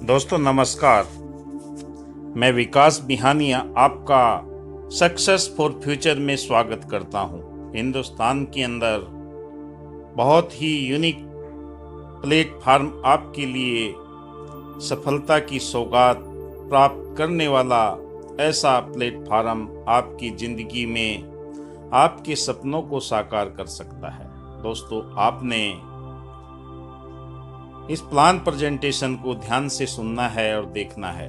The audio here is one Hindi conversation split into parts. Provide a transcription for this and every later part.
दोस्तों नमस्कार। मैं विकास बिहानिया आपका सक्सेस फॉर फ्यूचर में स्वागत करता हूं। हिंदुस्तान के अंदर बहुत ही यूनिक प्लेटफार्म आपके लिए सफलता की सौगात प्राप्त करने वाला ऐसा प्लेटफार्म आपकी ज़िंदगी में आपके सपनों को साकार कर सकता है। दोस्तों, आपने इस प्लान प्रेजेंटेशन को ध्यान से सुनना है और देखना है।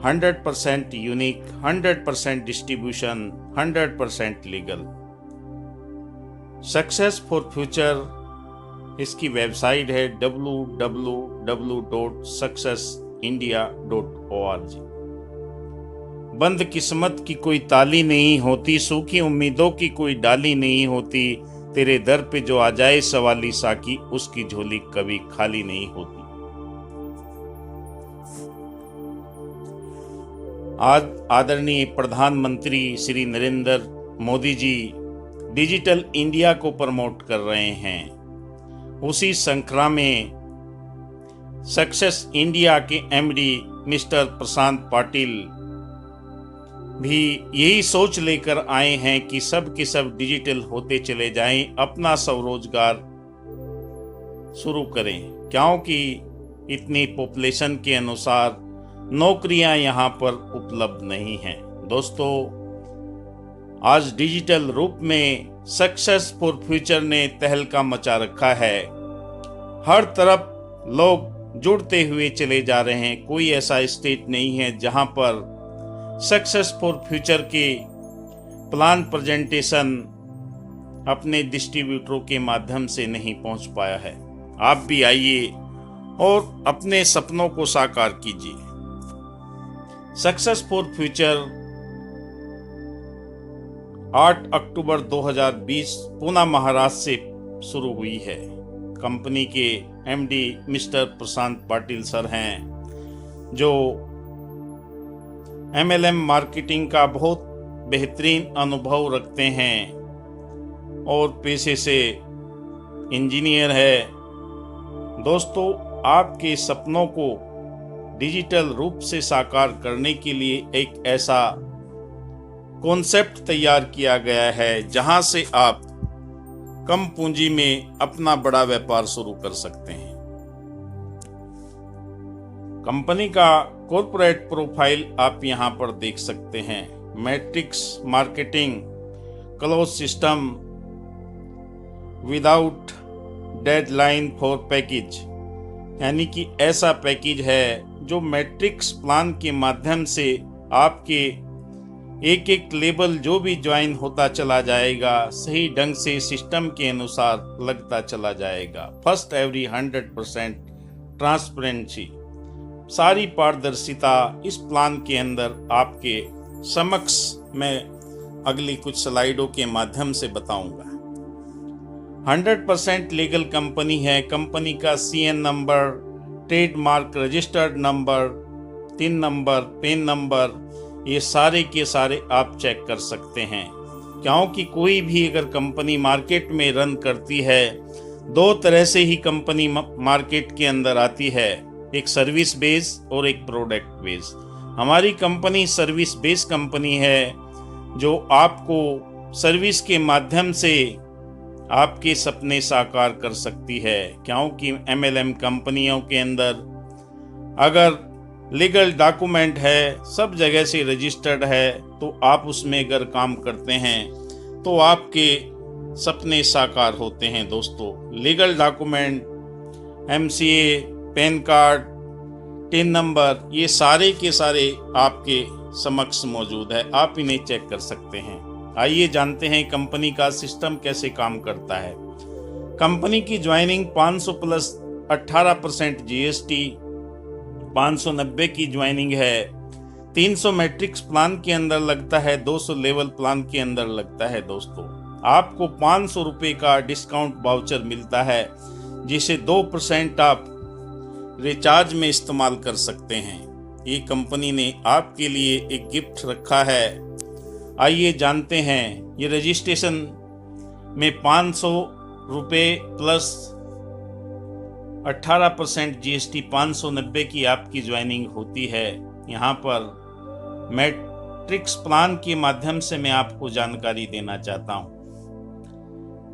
100% unique, 100% distribution, 100% legal. Success for future इसकी वेबसाइट है www.successindia.org। बंद किस्मत की कोई ताली नहीं होती, सूखी उम्मीदों की कोई डाली नहीं होती, तेरे दर पे जो आ जाए सवाली साकी, उसकी झोली कभी खाली नहीं होती। आज आदरणीय प्रधानमंत्री श्री नरेंद्र मोदी जी डिजिटल इंडिया को प्रमोट कर रहे हैं। उसी श्रृंखला में सक्सेस इंडिया के एमडी मिस्टर प्रशांत पाटिल भी यही सोच लेकर आए हैं कि सब के सब डिजिटल होते चले जाएं, अपना स्वरोजगार शुरू करें, क्योंकि इतनी पॉपुलेशन के अनुसार नौकरियां यहां पर उपलब्ध नहीं हैं। दोस्तों, आज डिजिटल रूप में सक्सेस फॉर फ्यूचर ने तहलका मचा रखा है। हर तरफ लोग जुड़ते हुए चले जा रहे हैं। कोई ऐसा स्टेट नहीं है जहां पर सक्सेस फॉर फ्यूचर के प्लान प्रेजेंटेशन अपने डिस्ट्रीब्यूटरों के माध्यम से नहीं पहुंच पाया है। आप भी आइए और अपने सपनों को साकार कीजिए। सक्सेस फॉर फ्यूचर 8 अक्टूबर 2020 पुणे महाराष्ट्र से शुरू हुई है। कंपनी के एमडी मिस्टर प्रशांत पाटिल सर हैं, जो MLM मार्केटिंग का बहुत बेहतरीन अनुभव रखते हैं और पेशे से इंजीनियर है। दोस्तों, आपके सपनों को डिजिटल रूप से साकार करने के लिए एक ऐसा कॉन्सेप्ट तैयार किया गया है जहां से आप कम पूंजी में अपना बड़ा व्यापार शुरू कर सकते हैं। कंपनी का कॉर्पोरेट प्रोफाइल आप यहां पर देख सकते हैं। Matrix marketing close system without deadline for package, यानी कि ऐसा पैकेज है जो मैट्रिक्स प्लान के माध्यम से आपके एक एक लेवल जो भी ज्वाइन होता चला जाएगा, सही ढंग से सिस्टम के अनुसार लगता चला जाएगा। फर्स्ट एवरी 100% ट्रांसपेरेंसी, सारी पारदर्शिता इस प्लान के अंदर आपके समक्ष मैं अगली कुछ स्लाइडों के माध्यम से बताऊंगा। 100% लीगल कंपनी है। कंपनी का CN number, trademark registered number, 3 number, PAN number, ये सारे के सारे आप चेक कर सकते हैं। क्योंकि कोई भी अगर कंपनी मार्केट में रन करती है, दो तरह से ही कंपनी मार्केट के अंदर आती है, एक सर्विस बेस और एक प्रोडक्ट बेस। हमारी कंपनी सर्विस बेस कंपनी है, जो आपको सर्विस के माध्यम से आपके सपने साकार कर सकती है। क्योंकि MLM कंपनियों के अंदर अगर लीगल डॉक्यूमेंट है, सब जगह से रजिस्टर्ड है, तो आप उसमें अगर काम करते हैं तो आपके सपने साकार होते हैं। दोस्तों, legal document, MCA, pan card, 3 number, ये सारे के सारे आपके समक्ष मौजूद है। आप इन्हें चेक कर सकते हैं। आइए जानते हैं कंपनी का सिस्टम कैसे काम करता है। कंपनी की ज्वाइनिंग 500 प्लस 18% GST, 590 की ज्वाइनिंग है। 300 मैट्रिक्स प्लान के अंदर लगता है, 200 लेवल प्लान के अंदर लगता है। दोस्तों, आपको 500 रुपये का डिस्काउंट वाउचर मिलता है, जिसे 2% आप रिचार्ज में इस्तेमाल कर सकते हैं। ये कंपनी ने आपके लिए एक गिफ्ट रखा है। आइए जानते हैं। ये रजिस्ट्रेशन में 500 रुपये प्लस 18% GST 590 की आपकी ज्वाइनिंग होती है। यहाँ पर मैट्रिक्स प्लान के माध्यम से मैं आपको जानकारी देना चाहता हूँ।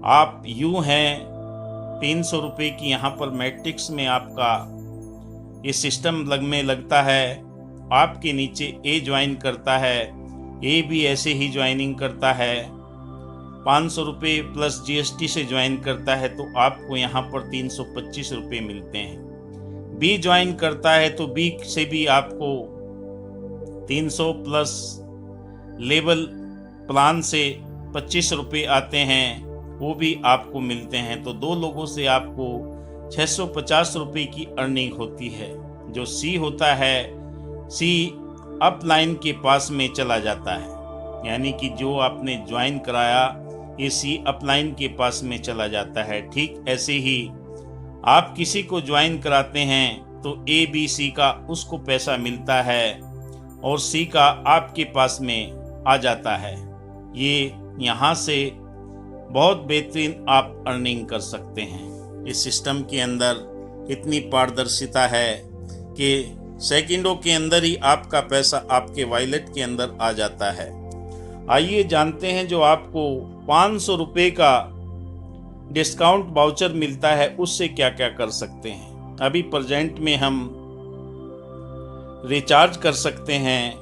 आप यूँ हैं 300 रुपये की यहाँ पर मैट्रिक्स में आपका ये सिस्टम में लगता है। आपके नीचे ए ज्वाइन करता है, ए भी ऐसे ही ज्वाइनिंग करता है, 500 रुपये प्लस GST से ज्वाइन करता है तो आपको यहाँ पर 325 रुपये मिलते हैं। बी ज्वाइन करता है तो बी से भी आपको 300 प्लस लेवल प्लान से 25 रुपये आते हैं, वो भी आपको मिलते हैं। तो 2 लोगों से आपको 650 रुपये की अर्निंग होती है। जो सी होता है, सी अपलाइन के पास में चला जाता है, यानी कि जो आपने ज्वाइन कराया ये सी अपलाइन के पास में चला जाता है। ठीक ऐसे ही आप किसी को ज्वाइन कराते हैं तो ए बी सी का उसको पैसा मिलता है और सी का आपके पास में आ जाता है। ये यहाँ से बहुत बेहतरीन आप अर्निंग कर सकते हैं। इस सिस्टम के अंदर इतनी पारदर्शिता है कि सेकंडों के अंदर ही आपका पैसा आपके वॉलेट के अंदर आ जाता है। आइए जानते हैं जो आपको 500 रुपये का डिस्काउंट वाउचर मिलता है उससे क्या क्या कर सकते हैं। अभी प्रेजेंट में हम रिचार्ज कर सकते हैं।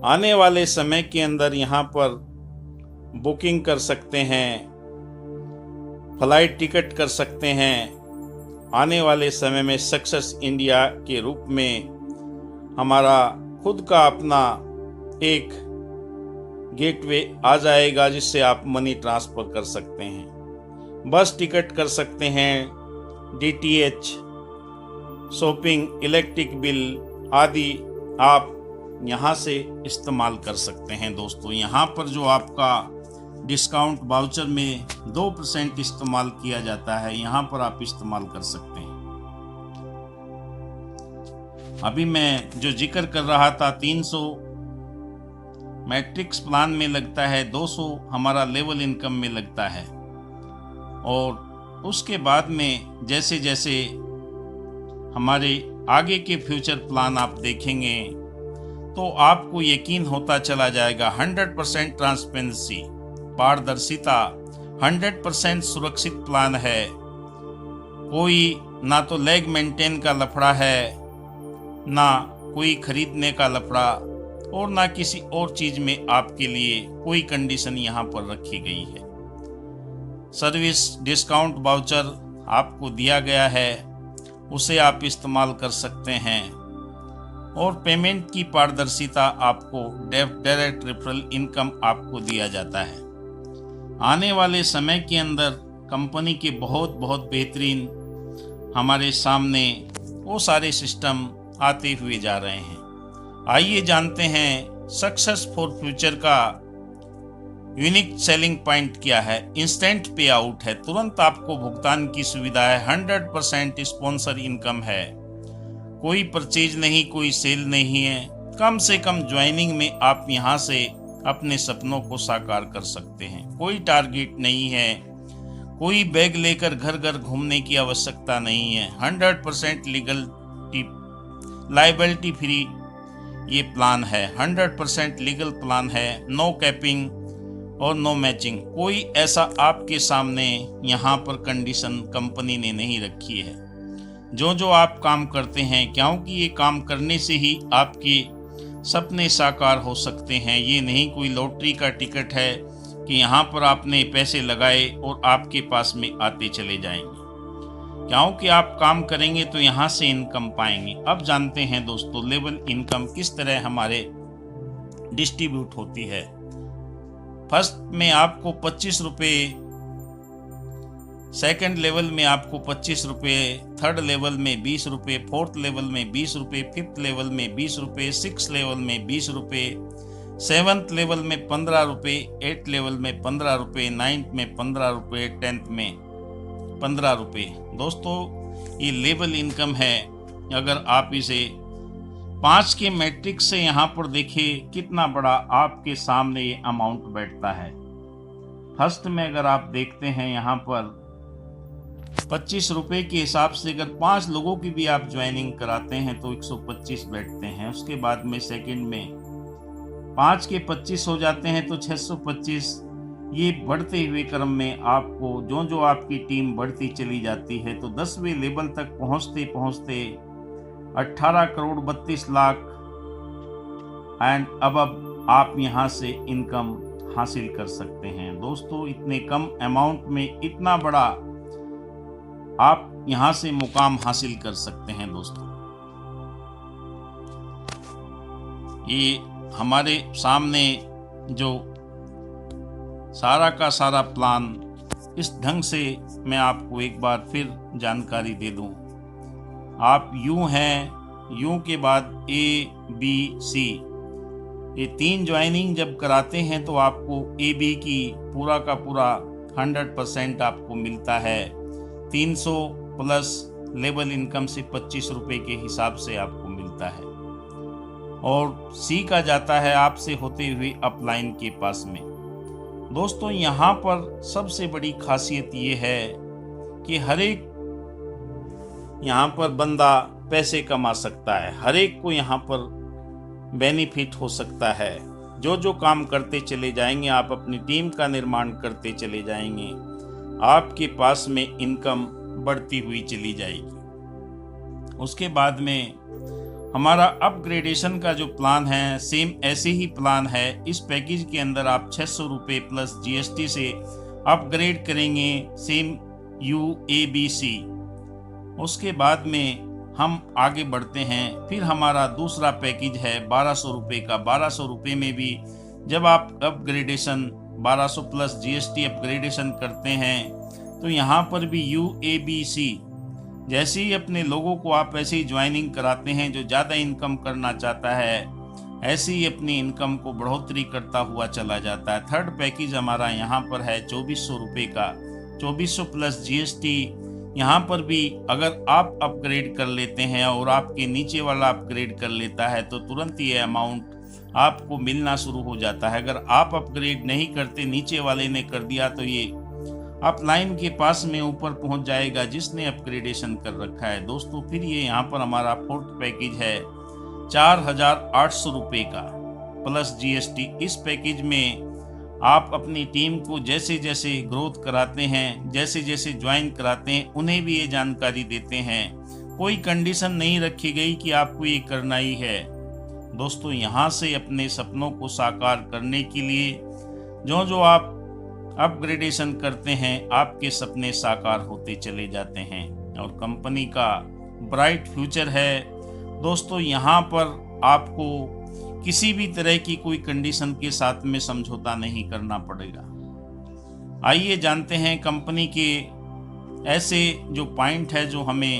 आने वाले समय के अंदर यहाँ पर बुकिंग कर सकते हैं, फ्लाइट टिकट कर सकते हैं। आने वाले समय में सक्सेस इंडिया के रूप में हमारा खुद का अपना एक गेटवे आ जाएगा जिससे आप मनी ट्रांसफ़र कर सकते हैं। बस टिकट कर सकते हैं, DTH, शॉपिंग, इलेक्ट्रिक बिल आदि आप यहाँ से इस्तेमाल कर सकते हैं। दोस्तों यहाँ पर जो आपका डिस्काउंट वाउचर में 2% इस्तेमाल किया जाता है, यहाँ पर आप इस्तेमाल कर सकते हैं। अभी मैं जो जिक्र कर रहा था 300 मैट्रिक्स प्लान में लगता है, 200 हमारा लेवल इनकम में लगता है और उसके बाद में जैसे जैसे हमारे आगे के फ्यूचर प्लान आप देखेंगे तो आपको यकीन होता चला जाएगा। 100% ट्रांसपेरेंसी, पारदर्शिता, 100% सुरक्षित प्लान है। कोई ना तो लेग मेंटेन का लफड़ा है, ना कोई खरीदने का लफड़ा और ना किसी और चीज में आपके लिए कोई कंडीशन यहाँ पर रखी गई है। सर्विस डिस्काउंट वाउचर आपको दिया गया है, उसे आप इस्तेमाल कर सकते हैं और पेमेंट की पारदर्शिता आपको डायरेक्ट रेफरल इनकम आपको दिया जाता है। आने वाले समय के अंदर कंपनी के बहुत बेहतरीन हमारे सामने वो सारे सिस्टम आते हुए जा रहे हैं। आइए जानते हैं सक्सेस फॉर फ्यूचर का यूनिक सेलिंग पॉइंट क्या है। इंस्टेंट पे आउट है, तुरंत आपको भुगतान की सुविधा है। 100% स्पॉन्सर इनकम है, कोई परचेज नहीं, कोई सेल नहीं है। कम से कम ज्वाइनिंग में आप यहाँ से अपने सपनों को साकार कर सकते हैं। कोई टारगेट नहीं है, कोई बैग लेकर घर घर घूमने की आवश्यकता नहीं है। 100% लीगल लाइबिलिटी फ्री ये प्लान है, 100% लीगल प्लान है। नो कैपिंग और नो मैचिंग, कोई ऐसा आपके सामने यहाँ पर कंडीशन कंपनी ने नहीं रखी है। जो आप काम करते हैं, क्योंकि ये काम करने से ही आपके सपने साकार हो सकते हैं। ये नहीं कोई लॉटरी का टिकट है कि यहाँ पर आपने पैसे लगाए और आपके पास में आते चले जाएंगे। क्योंकि आप काम करेंगे तो यहाँ से इनकम पाएंगे। अब जानते हैं दोस्तों लेवल इनकम किस तरह हमारे डिस्ट्रीब्यूट होती है। फर्स्ट में आपको 25 रुपये, सेकंड लेवल में आपको 25 रुपये, थर्ड लेवल में 20 रुपये, फोर्थ लेवल में 20 रुपये, फिफ्थ लेवल में 20 रुपये, सिक्स लेवल में 20 रुपये, सेवन्थ लेवल में 15 रुपये, एट्थ लेवल में 15 रुपये, नाइन्थ में 15 रुपये, 10th में 15 रुपये। दोस्तों ये लेवल इनकम है। अगर आप इसे 5 के मैट्रिक्स से यहाँ पर देखिए कितना बड़ा आपके सामने ये अमाउंट बैठता है। फर्स्ट में अगर आप देखते हैं यहाँ पर 25 रुपये के हिसाब से अगर 5 लोगों की भी आप ज्वाइनिंग कराते हैं तो 125 बैठते हैं। उसके बाद में सेकंड में 5 के 25 हो जाते हैं तो 625। ये बढ़ते हुए क्रम में आपको जो आपकी टीम बढ़ती चली जाती है तो 10वें लेवल तक पहुंचते पहुंचते 18 करोड़ 32 लाख एंड अब आप यहां से इनकम हासिल कर सकते हैं। दोस्तों, इतने कम अमाउंट में इतना बड़ा आप यहां से मुकाम हासिल कर सकते हैं। दोस्तों, ये हमारे सामने जो सारा का सारा प्लान इस ढंग से मैं आपको एक बार फिर जानकारी दे दूं। आप यूं हैं, यूं के बाद ABC, ये 3 ज्वाइनिंग जब कराते हैं तो आपको AB की पूरा का पूरा 100% आपको मिलता है। 300 प्लस लेवल इनकम से 25 रुपये के हिसाब से आपको मिलता है और C का जाता है आपसे होते हुए अपलाइन के पास में। दोस्तों, यहाँ पर सबसे बड़ी खासियत ये है कि हर एक यहाँ पर बंदा पैसे कमा सकता है, हर एक को यहाँ पर बेनिफिट हो सकता है। जो काम करते चले जाएंगे, आप अपनी टीम का निर्माण करते चले जाएंगे, आपके पास में इनकम बढ़ती हुई चली जाएगी। उसके बाद में हमारा अपग्रेडेशन का जो प्लान है सेम ऐसे ही प्लान है। इस पैकेज के अंदर आप 600 रुपये प्लस GST से अपग्रेड करेंगे सेम UABC। उसके बाद में हम आगे बढ़ते हैं। फिर हमारा दूसरा पैकेज है 1200 रुपये का। 1200 रुपये में भी जब आप अपग्रेडेशन 1200 प्लस GST अपग्रेडेशन करते हैं तो यहाँ पर भी UABC जैसे ही अपने लोगों को आप ऐसे ही ज्वाइनिंग कराते हैं, जो ज़्यादा इनकम करना चाहता है ऐसे ही अपनी इनकम को बढ़ोतरी करता हुआ चला जाता है। थर्ड पैकेज हमारा यहाँ पर है 2400 रुपये का। 2400 प्लस GST। यहाँ पर भी अगर आप अपग्रेड कर लेते हैं और आपके नीचे वाला अपग्रेड कर लेता है तो तुरंत ये अमाउंट आपको मिलना शुरू हो जाता है। अगर आप अपग्रेड नहीं करते, नीचे वाले ने कर दिया, तो ये अपलाइन के पास में ऊपर पहुंच जाएगा जिसने अपग्रेडेशन कर रखा है। दोस्तों, फिर ये यहाँ पर हमारा फोर्थ पैकेज है 4800 रुपये का प्लस GST। इस पैकेज में आप अपनी टीम को जैसे जैसे ग्रोथ कराते हैं, जैसे जैसे ज्वाइन कराते हैं, उन्हें भी ये जानकारी देते हैं। कोई कंडीशन नहीं रखी गई कि आपको ये करना ही है। दोस्तों, यहाँ से अपने सपनों को साकार करने के लिए जो आप अपग्रेडेशन करते हैं, आपके सपने साकार होते चले जाते हैं और कंपनी का ब्राइट फ्यूचर है। दोस्तों, यहाँ पर आपको किसी भी तरह की कोई कंडीशन के साथ में समझौता नहीं करना पड़ेगा। आइए जानते हैं कंपनी के ऐसे जो पॉइंट है जो हमें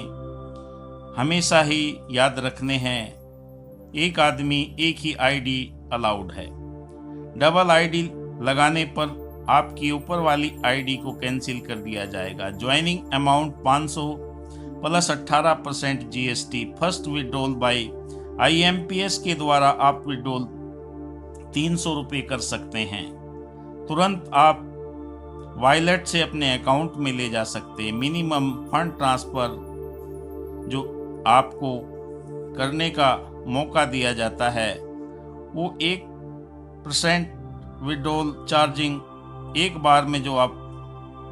हमेशा ही याद रखने हैं। एक आदमी एक ही ID अलाउड है। डबल ID लगाने पर आपकी ऊपर वाली ID को कैंसिल कर दिया जाएगा। Joining amount 500 plus 18% GST। First withdrawal by IMPS के द्वारा आप विड्रॉल 300 रुपये कर सकते हैं। तुरंत आप वॉलेट से अपने अकाउंट में ले जा सकते हैं। मिनिमम फंड ट्रांसफ़र जो आपको करने का मौका दिया जाता है वो 1% विड्रॉल चार्जिंग। एक बार में जो आप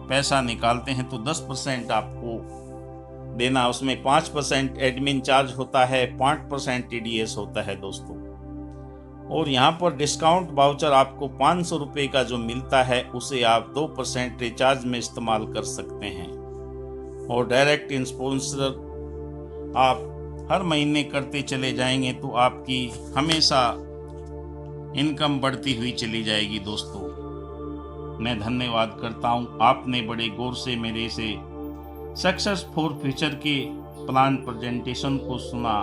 पैसा निकालते हैं तो 10% आपको देना, उसमें 5% एडमिन चार्ज होता है, 5% TDS होता है। दोस्तों, और यहाँ पर डिस्काउंट वाउचर आपको 500 रुपये का जो मिलता है उसे आप 2% रिचार्ज में इस्तेमाल कर सकते हैं। और डायरेक्ट स्पॉन्सर आप हर महीने करते चले जाएंगे तो आपकी हमेशा इनकम बढ़ती हुई चली जाएगी। दोस्तों, मैं धन्यवाद करता हूँ, आपने बड़े गौर से मेरे से सक्सेस फॉर फ्यूचर के प्लान प्रेजेंटेशन को सुना।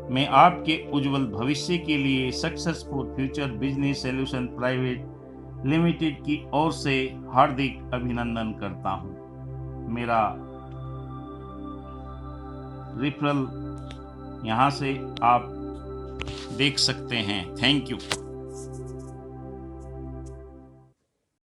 मैं आपके उज्जवल भविष्य के लिए success for future business solution private limited की ओर से हार्दिक अभिनंदन करता हूँ। मेरा रेफरल यहाँ से आप देख सकते हैं। Thank you.